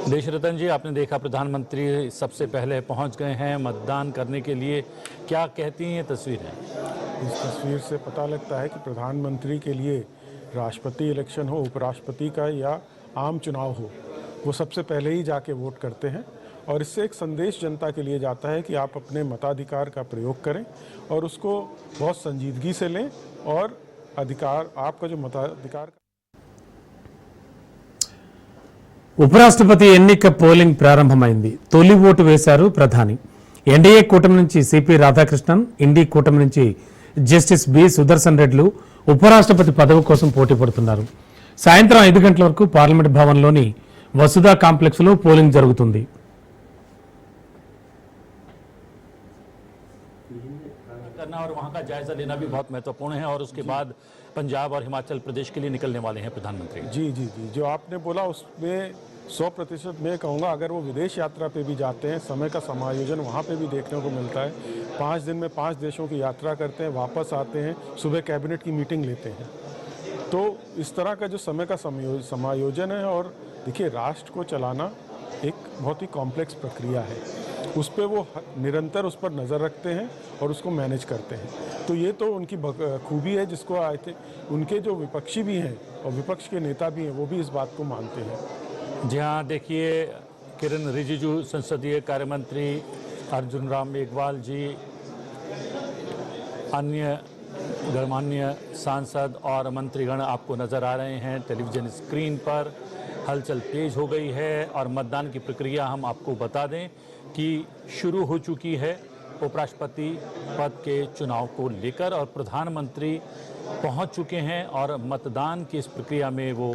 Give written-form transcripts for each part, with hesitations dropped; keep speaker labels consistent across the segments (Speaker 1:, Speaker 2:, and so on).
Speaker 1: देशरतन जी, आपने देखा प्रधानमंत्री सबसे पहले पहुंच गए हैं मतदान करने के लिए। क्या कहती हैं ये तस्वीरें?
Speaker 2: इस तस्वीर से पता लगता है कि प्रधानमंत्री के लिए राष्ट्रपति इलेक्शन हो, उपराष्ट्रपति का या आम चुनाव हो, वो सबसे पहले ही जाके वोट करते हैं। और इससे एक संदेश जनता के लिए जाता है कि आप अपने मताधिकार का प्रयोग करें और उसको बहुत संजीदगी से लें और अधिकार, आपका जो मताधिकार।
Speaker 3: ఉపరాష్ట్రపతి ఎన్నిక పోలింగ్ ప్రారంభమైంది. తొలి ఓటు వేశారు ప్రధాని. ఎన్డీఏ కూటమి నుంచి సిపి రాధాకృష్ణన్, ఇండి కూటమి నుంచి జస్టిస్ బి సుదర్శన్ రెడ్డిలు ఉపరాష్ట్రపతి పదవి కోసం పోటీ పడుతున్నారు. సాయంత్రం 5 గంటల వరకు పార్లమెంట్ భవన్లోని వసుధా కాంప్లెక్స్ లో పోలింగ్ జరుగుతుంది.
Speaker 1: करना और वहां का जायजा लेना भी बहुत महत्वपूर्ण है और उसके बाद पंजाब और हिमाचल प्रदेश के लिए निकलने वाले हैं प्रधानमंत्री।
Speaker 2: जी जी जी, जो आपने बोला उसमें 100% मैं कहूँगा, अगर वो विदेश यात्रा पे भी जाते हैं, समय का समायोजन वहाँ पे भी देखने को मिलता है। 5 दिन में 5 देशों की यात्रा करते हैं, वापस आते हैं, सुबह कैबिनेट की मीटिंग लेते हैं। तो इस तरह का जो समय का समायोजन है, और देखिए राष्ट्र को चलाना एक बहुत ही कॉम्प्लेक्स प्रक्रिया है, उस पर वो निरंतर उस पर नज़र रखते हैं और उसको मैनेज करते हैं। तो ये तो उनकी खूबी है, जिसको आए थे उनके जो विपक्षी भी हैं और विपक्ष के नेता भी हैं, वो भी इस बात को मानते हैं।
Speaker 1: जी हाँ, देखिए किरण रिजिजू, संसदीय कार्य मंत्री अर्जुन राम मेघवाल जी, अन्य गणमान्य सांसद और मंत्रीगण आपको नज़र आ रहे हैं टेलीविज़न स्क्रीन पर। हलचल तेज हो गई है और मतदान की प्रक्रिया हम आपको बता दें कि शुरू हो चुकी है उपराष्ट्रपति पद के चुनाव को लेकर, और प्रधानमंत्री पहुंच चुके हैं और मतदान की इस प्रक्रिया में वो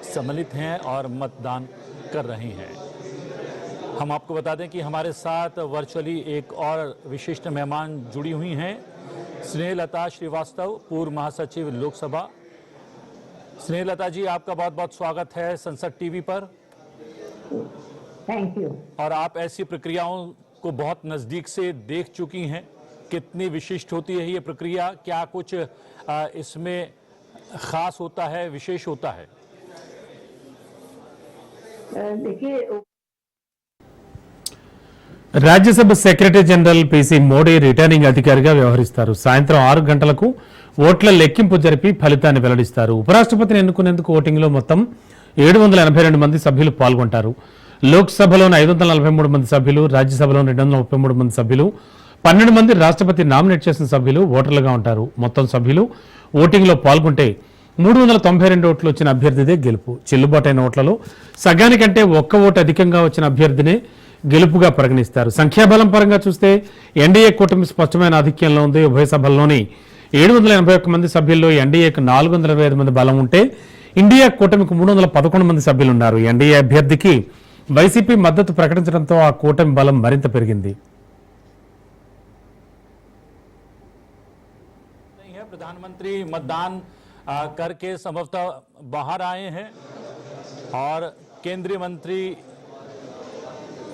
Speaker 1: सम्मिलित हैं और मतदान कर रहे हैं। हम आपको बता दें कि हमारे साथ वर्चुअली एक और विशिष्ट मेहमान जुड़ी हुई हैं, स्नेहलता श्रीवास्तव, पूर्व महासचिव लोकसभा। स्नेहलता जी, आपका बहुत बहुत स्वागत है संसद टीवी पर।
Speaker 4: Thank you.
Speaker 1: और आप ऐसी प्रक्रियाओं को बहुत नज़दीक से देख चुकी हैं, कितनी विशिष्ट होती है ये प्रक्रिया? क्या कुछ इसमें खास होता है, विशेष होता है?
Speaker 4: देखिए,
Speaker 3: Rajya Sabha secretary general PC Modi returning అధికారిగా వ్యవహరిస్తారు. సాయంత్రం 6 గంటలకు ఓట్ల లెక్కింపు జరిపి ఫలితాన్ని వెల్లడిస్తారు. ఉపరాష్ట్రపతిని ఎన్నుకునేందుకు ఓటింగ్లో మొత్తం 782 మంది సభ్యులు పాల్గొంటారు. లోక్సభలోని 543 మంది సభ్యులు, రాజ్యసభలోని 233 మంది సభ్యులు, 12 మంది రాష్ట్రపతి నామినేట్ చేసిన సభ్యులు ఓటర్లుగా ఉంటారు. మొత్తం సభ్యులు ఓటింగ్లో పాల్గొంటే 392 ఓట్లు వచ్చిన అభ్యర్థిదే గెలుపు. చెల్లుబాటైన ఓట్లలో సగానికంటే ఒక్క ఓటు అధికంగా వచ్చిన అభ్యర్థినే గెలుపుగా పరిగణిస్తారు. సంఖ్యాబలం పరంగా చూస్తే ఎన్డీఏ కూటమి స్పష్టమైన ఆధిక్యంలో ఉంది. ఉభయ సభల్లోని 781 మంది సభ్యుల్లో ఎన్డీఏకు 425 మంది బలం ఉంటే ఇండియా కూటమికి 311 మంది సభ్యులున్నారు. ఎన్డీఏ అభ్యర్థికి వైసీపీ మద్దతు ప్రకటించడంతో ఆ కూటమి బలం మరింత పెరిగింది.
Speaker 1: प्रधानमंत्री मतदान करके संभवतः बाहर आए हैं और केंद्रीय मंत्री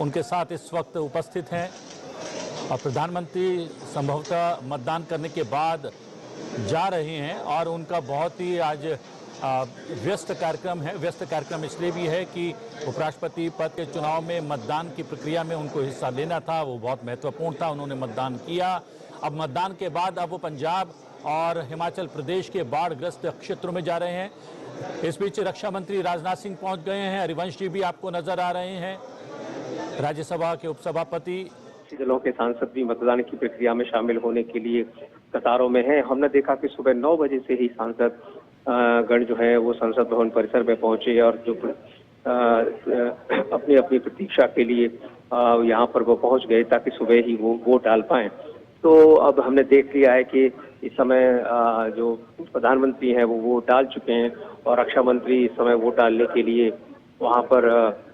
Speaker 1: उनके साथ इस वक्त उपस्थित हैं, और प्रधानमंत्री संभवतः मतदान करने के बाद जा रहे हैं और उनका बहुत ही आज व्यस्त कार्यक्रम है। व्यस्त कार्यक्रम इसलिए भी है कि उपराष्ट्रपति पद के चुनाव में मतदान की प्रक्रिया में उनको हिस्सा लेना था, वो बहुत महत्वपूर्ण था, उन्होंने मतदान किया। अब मतदान के बाद अब वो पंजाब और हिमाचल प्रदेश के बाढ़ग्रस्त क्षेत्रों में जा रहे हैं। इस बीच रक्षा मंत्री राजनाथ सिंह पहुंच गए हैं, हरिवंश जी भी आपको नजर आ रहे हैं, राज्यसभा के उपसभापति।
Speaker 5: दलों के सांसद भी मतदान की प्रक्रिया में शामिल होने के लिए कतारों में हैं। हमने देखा कि सुबह 9 बजे से ही सांसद गण जो है वो संसद भवन परिसर में पहुंचे और जो अपनी अपनी प्रतीक्षा के लिए यहाँ पर वो पहुंच गए ताकि सुबह ही वो वोट डाल पाएं। तो अब हमने देख लिया है कि इस समय जो प्रधानमंत्री हैं वो वोट डाल चुके हैं और रक्षा मंत्री इस समय वोट डालने के लिए वहाँ पर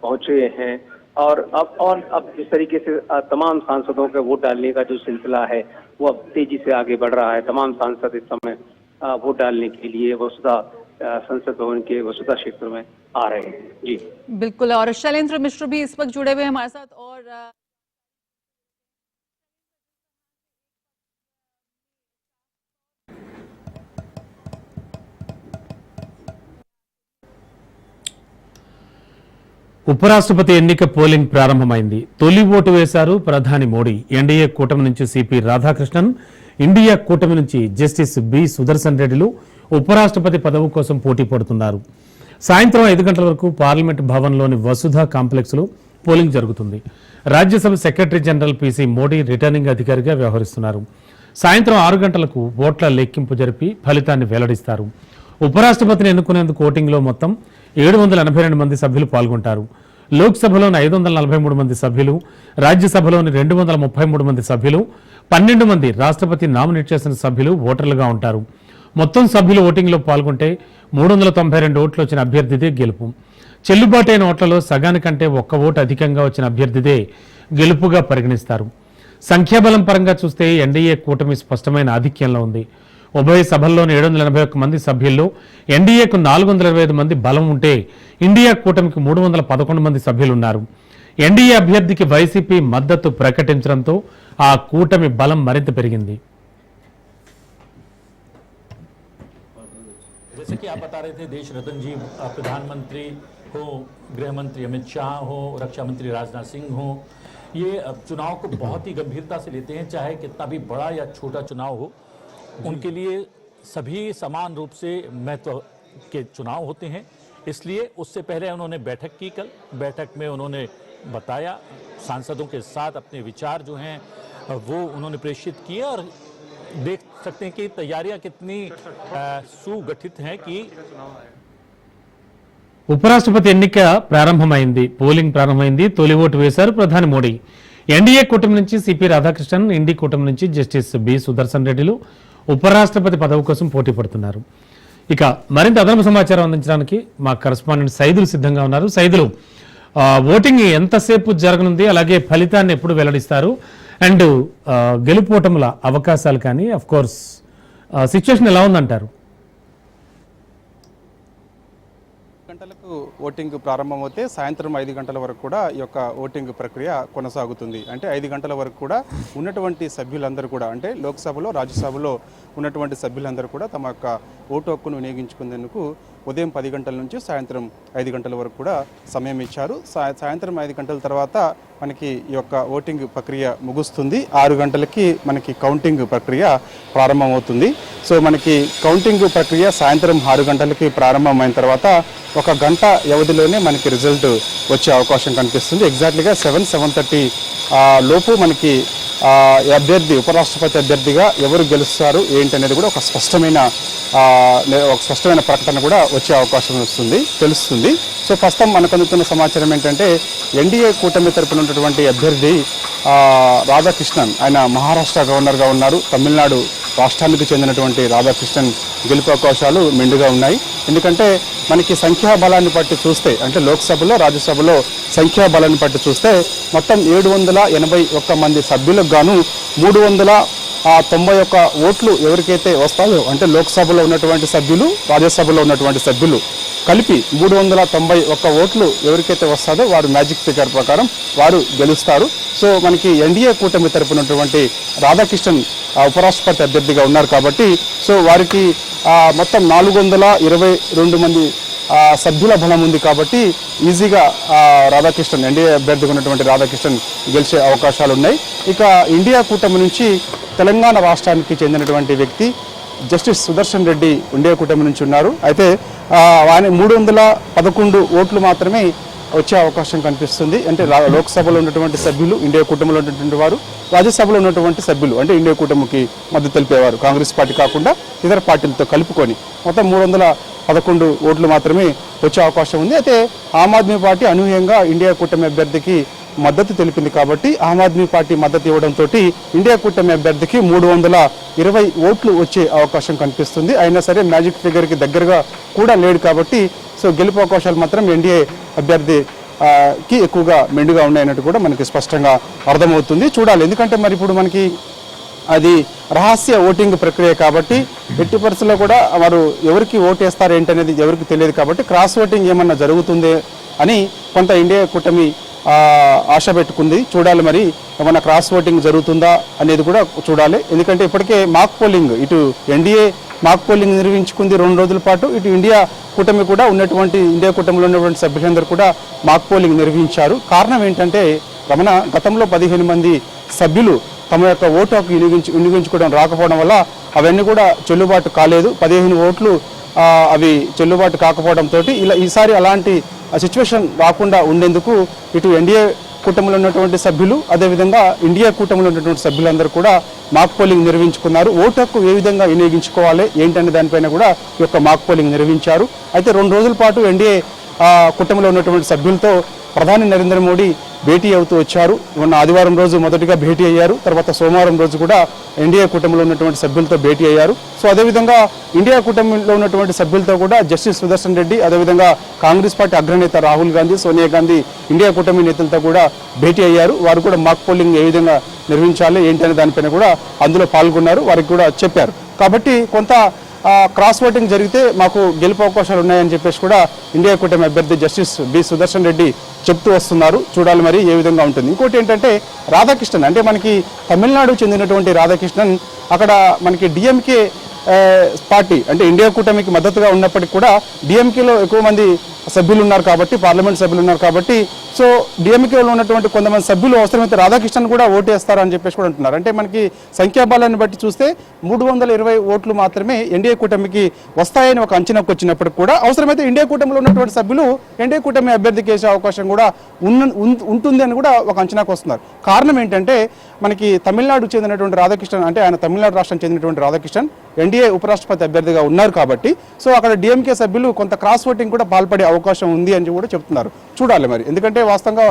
Speaker 5: पहुंचे हैं। और अब जिस तरीके से तमाम सांसदों के वोट डालने का जो सिलसिला है वो अब तेजी से आगे बढ़ रहा है। तमाम सांसद इस समय वोट डालने के लिए वसुधा संसद भवन के वसुधा क्षेत्र में आ रहे हैं। जी
Speaker 6: बिल्कुल, और शैलेंद्र मिश्र भी इस वक्त जुड़े हुए हैं हमारे साथ। और
Speaker 3: ఉపరాష్ట్రపతి ఎన్నిక పోలింగ్ ప్రారంభమైంది. తొలి ఓటు వేశారు ప్రధాని మోడీ. ఎన్డీఏ కూటమి నుంచి సిపి రాధాకృష్ణన్, ఇండియా కూటమి నుంచి జస్టిస్ బి సుదర్శన్ రెడ్డిలు ఉపరాష్ట్రపతి పదవి కోసం పోటీ పడుతున్నారు. సాయంత్రం 5 గంటల వరకు పార్లమెంట్ భవన్లోని వసుధ కాంప్లెక్స్లో పోలింగ్ జరుగుతుంది. Rajya Sabha secretary general PC Modi returning అధికారిగా వ్యవహరిస్తున్నారు. సాయంత్రం 6 గంటలకు ఓట్ల లెక్కింపు జరిపి ఫలితాన్ని వెల్లడిస్తారు. ఉపరాష్ట్రపతిని ఎన్నుకునేందుకు ఓటింగ్లో మొత్తం 782 మంది సభ్యులు పాల్గొంటారు. లోక్సభలోని 543 మంది సభ్యులు, రాజ్యసభలోని 233 మంది సభ్యులు, 12 మంది రాష్ట్రపతి నామినేట్ చేసిన సభ్యులు ఓటర్లుగా ఉంటారు. మొత్తం సభ్యులు ఓటింగ్లో పాల్గొంటే 392 ఓట్లు వచ్చిన అభ్యర్థిదే గెలుపు. చెల్లుబాటైన ఓట్లలో సగానికంటే 1 ఓటు అధికంగా వచ్చిన అభ్యర్థిదే గెలుపుగా పరిగణిస్తారు. సంఖ్యాబలం పరంగా చూస్తే ఎన్డీఏ కూటమి స్పష్టమైన ఆధిక్యంలో ఉంది. ఉభయ సభల్లోని 781 మంది సభ్యుల్లో ఎన్డీఏకు 425 మంది బలం ఉంటే ఇండియా కూటమికి 311 మంది సభ్యులున్నారు. ఎన్డీఏ అభ్యర్థికి వైసీపీ మద్దతు ప్రకటించడంతో ఆ కూటమి బలం మరింత పెరిగింది.
Speaker 1: जैसे कि आप बता रहे थे, देश रत्न जी प्रधानमंत्री हो, गृह मंत्री अमित शाह हो, रक्षा मंत्री राजनाथ सिंह हो, ये चुनाव को बहुत ही गंभीरता से लेते हैं, चाहे कितना भी बड़ा या छोटा चुनाव हो, उनके लिए सभी समान रूप से महत्व के चुनाव होते हैं. इसलिए उससे पहले उन्होंने बैठक की. कल बैठक में उन्होंने बताया, सांसदों के साथ अपने विचार जो हैं वो उन्होंने प्रेषित किए और देख सकते हैं कि तैयारियां कितनी सुगठित हैं कि
Speaker 3: ఉపరాష్ట్రపతి ఎన్నిక ప్రారంభమైంది. పోలింగ్ ప్రారంభమైంది. తొలి ఓటు వేశారు ప్రధాని మోడీ. ఎన్డీఏ కూటమి నుంచి సిపి రాధాకృష్ణన్, ఇండి కూటమి నుంచి జస్టిస్ బి సుదర్శన్ రెడ్డిలు ఉపరాష్ట్రపతి పదవి కోసం పోటీ పడుతున్నారు. ఇక మరింత అదనపు సమాచారం అందించడానికి మా కరెస్పాండెంట్ సైదులు సిద్ధంగా ఉన్నారు. సైదులు, ఓటింగ్ ఎంతసేపు జరగనుంది, అలాగే ఫలితాన్ని ఎప్పుడు వెల్లడిస్తారు, అండ్ గెలుపోటముల అవకాశాలు కానీ అఫ్ కోర్స్ సిచ్యువేషన్ ఎలా ఉందంటారు?
Speaker 4: గంటలకు ఓటింగ్ ప్రారంభమవుతే సాయంత్రం 5 గంటల వరకు కూడా ఈ యొక్క ఓటింగ్ ప్రక్రియ కొనసాగుతుంది. అంటే 5 గంటల వరకు కూడా ఉన్నటువంటి సభ్యులందరూ కూడా, అంటే లోక్సభలో, రాజ్యసభలో ఉన్నటువంటి సభ్యులందరూ కూడా తమ యొక్క ఓటు హక్కును వినియోగించుకునేందుకు ఉదయం 10 గంటల నుంచి సాయంత్రం 5 గంటల వరకు కూడా సమయం ఇచ్చారు. సాయంత్రం 5 గంటల తర్వాత మనకి ఈ యొక్క ఓటింగ్ ప్రక్రియ ముగుస్తుంది. 6 గంటలకి మనకి కౌంటింగ్ ప్రక్రియ ప్రారంభమవుతుంది. సో మనకి కౌంటింగ్ ప్రక్రియ సాయంత్రం 6 గంటలకి ప్రారంభమైన తర్వాత 1 గంట వ్యవధిలోనే మనకి రిజల్ట్ వచ్చే అవకాశం కనిపిస్తుంది. ఎగ్జాక్ట్లీగా 7:30 లోపు మనకి అభ్యర్థి, ఉపరాష్ట్రపతి అభ్యర్థిగా ఎవరు గెలుస్తారు ఏంటి అనేది కూడా ఒక స్పష్టమైన ప్రకటన కూడా వచ్చే అవకాశం తెలుస్తుంది. సో ప్రస్తుతం మనకు అందుతున్న సమాచారం ఏంటంటే ఎన్డీఏ కూటమి తరపున ఉన్నటువంటి అభ్యర్థి రాధాకృష్ణన్, ఆయన మహారాష్ట్ర గవర్నర్గా ఉన్నారు. తమిళనాడు రాష్ట్రానికి చెందినటువంటి రాధాకృష్ణన్ గెలుపు అవకాశాలు మెండుగా ఉన్నాయి. ఎందుకంటే మనకి సంఖ్యాబలాన్ని బట్టి చూస్తే, అంటే లోక్సభలో, రాజ్యసభలో సంఖ్యాబలాన్ని బట్టి చూస్తే మొత్తం 781 మంది సభ్యులకు గాను 391 ఓట్లు ఎవరికైతే వస్తాయో, అంటే లోక్సభలో ఉన్నటువంటి సభ్యులు, రాజ్యసభలో ఉన్నటువంటి సభ్యులు కలిపి 391 ఓట్లు ఎవరికైతే వస్తారో వారు మ్యాజిక్ ఫిగర్ ప్రకారం వారు గెలుస్తారు. సో మనకి ఎన్డీఏ కూటమి తరపునటువంటి రాధాకృష్ణన్ ఉపరాష్ట్రపతి అభ్యర్థిగా ఉన్నారు కాబట్టి సో వారికి మొత్తం 422 మంది సభ్యుల బలం ఉంది కాబట్టి ఈజీగా రాధాకృష్ణన్, ఎన్డీఏ అభ్యర్థిగా ఉన్నటువంటి రాధాకృష్ణన్ గెలిచే అవకాశాలు ఉన్నాయి. ఇక ఇండియా కూటమి నుంచి తెలంగాణ రాష్ట్రానికి చెందినటువంటి వ్యక్తి జస్టిస్ సుదర్శన్ రెడ్డి ఇండియా కూటమి నుంచి ఉన్నారు. అయితే ఆయన 311 ఓట్లు మాత్రమే వచ్చే అవకాశం కనిపిస్తుంది. అంటే లోక్సభలో ఉన్నటువంటి సభ్యులు, ఇండియా కూటమిలో ఉన్నటువంటి వారు, రాజ్యసభలో ఉన్నటువంటి సభ్యులు, అంటే ఇండియా కూటమికి మద్దతు తెలిపేవారు కాంగ్రెస్ పార్టీ కాకుండా ఇతర పార్టీలతో కలుపుకొని మొత్తం 311 ఓట్లు మాత్రమే వచ్చే అవకాశం ఉంది. అయితే ఆమ్ ఆద్మీ పార్టీ అనూహ్యంగా ఇండియా కూటమి అభ్యర్థికి మద్దతు తెలిపింది కాబట్టి ఆమ్ ఆద్మీ పార్టీ మద్దతు ఇవ్వడంతో ఇండియా కూటమి అభ్యర్థికి 320 ఓట్లు వచ్చే అవకాశం కనిపిస్తుంది. అయినా సరే మ్యాజిక్ ఫిగర్కి దగ్గరగా కూడా లేడు కాబట్టి సో గెలుపు అవకాశాలు మాత్రం ఎన్డీఏ అభ్యర్థికి ఎక్కువగా మెండుగా ఉన్నాయన్నట్టు కూడా మనకి స్పష్టంగా అర్థమవుతుంది. చూడాలి, ఎందుకంటే మరి ఇప్పుడు మనకి అది రహస్య ఓటింగ్ ప్రక్రియ కాబట్టి ఎట్టి పరిస్థితుల్లో కూడా వారు ఎవరికి ఓటేస్తారు ఏంటనేది ఎవరికి తెలియదు కాబట్టి క్రాస్ ఓటింగ్ ఏమన్నా జరుగుతుంది అని కొంత ఇండియా కూటమి ఆశ పెట్టుకుంది. చూడాలి మరి ఏమన్నా క్రాస్ ఓటింగ్ జరుగుతుందా అనేది కూడా చూడాలి. ఎందుకంటే ఇప్పటికే మాక్ పోలింగ్ ఇటు ఎన్డీఏ మాక్ పోలింగ్ నిర్వహించుకుంది 2 రోజుల పాటు. ఇటు ఇండియా కూటమి కూడా ఇండియా కూటమిలో ఉన్నటువంటి సభ్యులందరూ కూడా మాక్ పోలింగ్ నిర్వహించారు. కారణం ఏంటంటే రమణ, గతంలో 15 మంది సభ్యులు తమ యొక్క ఓటు హక్కు వినియోగించుకోవడం రాకపోవడం వల్ల అవన్నీ కూడా చెల్లుబాటు కాలేదు. 15 ఓట్లు అవి చెల్లుబాటు కాకపోవడంతో ఈసారి అలాంటి సిచ్యువేషన్ రాకుండా ఉండేందుకు ఇటు ఎన్డీఏ కూటమిలో ఉన్నటువంటి సభ్యులు, అదేవిధంగా ఇండియా కూటమిలో ఉన్నటువంటి సభ్యులందరూ కూడా మాక్ పోలింగ్ నిర్వహించుకున్నారు. ఓటు హక్కు ఏ విధంగా వినియోగించుకోవాలి ఏంటనే దానిపైన కూడా ఈ యొక్క మాక్ పోలింగ్ నిర్వహించారు. అయితే 2 రోజుల పాటు ఎన్డీఏ కూటమిలో ఉన్నటువంటి సభ్యులతో ప్రధాని నరేంద్ర మోడీ భేటీ అవుతూ వచ్చారు. మొన్న ఆదివారం రోజు మొదటిగా భేటీ అయ్యారు. తర్వాత సోమవారం రోజు కూడా ఎన్డీఏ కూటమిలో ఉన్నటువంటి సభ్యులతో భేటీ అయ్యారు. సో అదేవిధంగా ఇండియా కూటమిలో ఉన్నటువంటి సభ్యులతో కూడా జస్టిస్ సుదర్శన్ రెడ్డి, అదేవిధంగా కాంగ్రెస్ పార్టీ అగ్రనేత రాహుల్ గాంధీ, సోనియా గాంధీ ఇండియా కూటమి నేతలతో కూడా భేటీ అయ్యారు. వారు కూడా మాక్ పోలింగ్ ఏ విధంగా నిర్వహించాలి ఏంటనే దానిపైన కూడా అందులో పాల్గొన్నారు. వారికి కూడా చెప్పారు. కాబట్టి కొంత క్రాస్ ఓటింగ్ జరిగితే మాకు గెలుపు అవకాశాలు ఉన్నాయని చెప్పేసి కూడా ఇండియా కూటమి అభ్యర్థి జస్టిస్ బి సుదర్శన్ రెడ్డి చెప్తూ వస్తున్నారు. చూడాలి మరి ఏ విధంగా ఉంటుంది. ఇంకోటి ఏంటంటే రాధాకృష్ణన్, అంటే మనకి తమిళనాడు చెందినటువంటి రాధాకృష్ణన్ అక్కడ మనకి డిఎంకే పార్టీ అంటే ఇండియా కూటమికి మద్దతుగా ఉన్నప్పటికీ కూడా డిఎంకేలో ఎక్కువ మంది సభ్యులు ఉన్నారు కాబట్టి, పార్లమెంట్ సభ్యులు ఉన్నారు కాబట్టి, సో డిఎంకేలో ఉన్నటువంటి కొంతమంది సభ్యులు అవసరమైతే రాధాకృష్ణన్ కూడా ఓటు వేస్తారు అని చెప్పేసి కూడా అంటున్నారు. అంటే మనకి సంఖ్యాబలాన్ని బట్టి చూస్తే 320 ఓట్లు మాత్రమే ఎన్డీఏ కూటమికి వస్తాయని ఒక అంచనాకు వచ్చినప్పటికి కూడా అవసరమైతే ఇండియా కూటమిలో ఉన్నటువంటి సభ్యులు ఎన్డీఏ కూటమి అభ్యర్థికి వేసే అవకాశం కూడా ఉంటుంది అని కూడా ఒక అంచనాకు వస్తున్నారు. కారణం ఏంటంటే మనకి తమిళనాడు చెందినటువంటి రాధాకృష్ణన్, అంటే ఆయన తమిళనాడు రాష్ట్రం చెందినటువంటి రాధాకృష్ణన్ ఎన్డీఏ ఉపరాష్ట్రపతి అభ్యర్థిగా ఉన్నారు కాబట్టి, సో అక్కడ డిఎంకే సభ్యులు కొంత క్రాస్ ఓటింగ్ కూడా పాల్పడే అవకాశం ఉంది అని కూడా చెప్తున్నారు. చూడాలి మరి. ఎందుకంటే వాస్తవంగా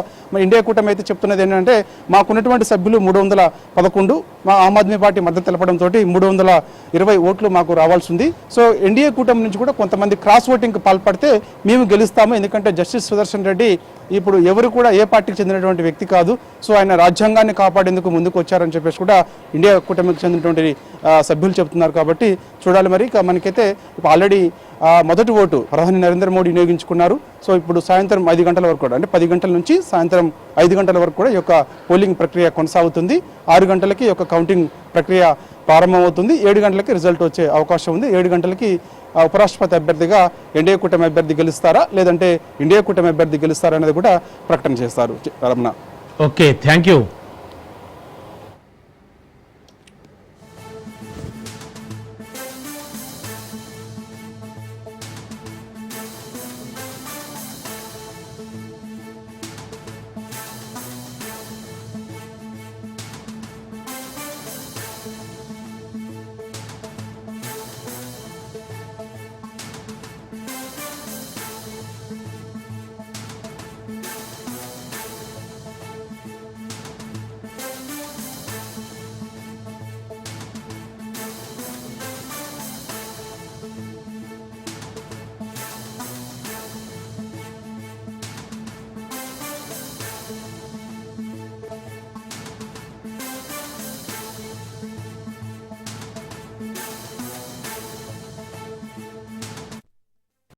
Speaker 4: ఇండియా కూటమి అయితే చెప్తున్నది ఏంటంటే మాకున్నటువంటి సభ్యులు 311, మా ఆమ్ ఆద్మీ పార్టీ మద్దతు తెలపడంతో 320 ఓట్లు మాకు రావాల్సి ఉంది. సో ఎన్డీఏ కూటమి నుంచి కూడా కొంతమంది క్రాస్ ఓటింగ్కి పాల్పడితే మేము గెలుస్తాము. ఎందుకంటే జస్టిస్ సుదర్శన్ రెడ్డి ఇప్పుడు ఎవరు కూడా ఏ పార్టీకి చెందినటువంటి వ్యక్తి కాదు. సో ఆయన రాజ్యాంగాన్ని కాపాడేందుకు ముందుకు వచ్చారని చెప్పేసి కూడా ఇండియా కూటమికి చెందినటువంటి సభ్యులు చెప్తున్నారు. కాబట్టి చూడాలి మరి. ఇక మనకైతే ఆల్రెడీ మొదటి ఓటు ప్రధాని నరేంద్ర మోడీ వినియోగించుకున్నారు. సో ఇప్పుడు సాయంత్రం 5 గంటల వరకు కూడా, అంటే 10 గంటల నుంచి సాయంత్రం 5 గంటల వరకు కూడా ఈ యొక్క పోలింగ్ ప్రక్రియ కొనసాగుతుంది. 6 గంటలకి ఈ యొక్క కౌంటింగ్ ప్రక్రియ ప్రారంభమవుతుంది. 7 గంటలకి రిజల్ట్ వచ్చే అవకాశం ఉంది. 7 గంటలకి ఉపరాష్ట్రపతి అభ్యర్థిగా ఎన్డీఏ కూటమి అభ్యర్థి గెలుస్తారా లేదంటే ఇండియా కూటమి అభ్యర్థి గెలుస్తారా అనేది కూడా ప్రకటన చేస్తారు. రమణ.
Speaker 3: Okay, thank you.